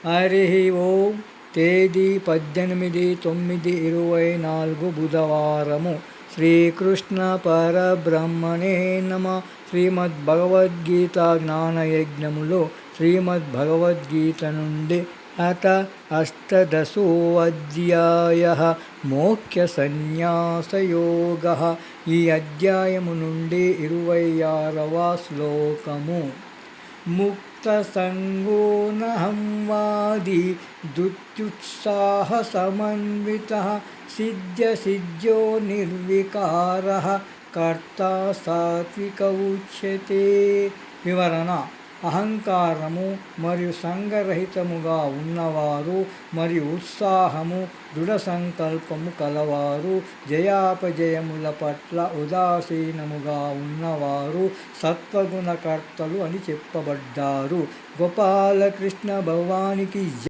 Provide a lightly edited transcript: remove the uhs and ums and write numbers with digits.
హరి ఓం. తేదీ 18/9/24 బుధవారము. శ్రీకృష్ణ పరబ్రహ్మణే నమ. శ్రీమద్భగవద్గీత జ్ఞానయజ్ఞములో శ్రీమద్భగవద్గీత నుండి అత అష్టదశోऽధ్యాయః మోక్ష సన్యాసయోగః. ఈ అధ్యాయము నుండి 26వ శ్లోకము. ముక్తసంగో నహం వాది ధృత్యుత్సాహ సమన్వితః సిద్ధ్యసిద్ధ్యో నిర్వికారః కర్తా సాత్విక ఉచ్యతే. వివరణ: అహంకారము మరియు సంగరహితముగా ఉన్నవారు మరియు ఉత్సాహము, దృఢ సంకల్పము కలవారు, జయాపజయముల పట్ల ఉదాసీనముగా ఉన్నవారు సత్వగుణకర్తలు అని చెప్పబడ్డారు. గోపాలకృష్ణ భగవానికి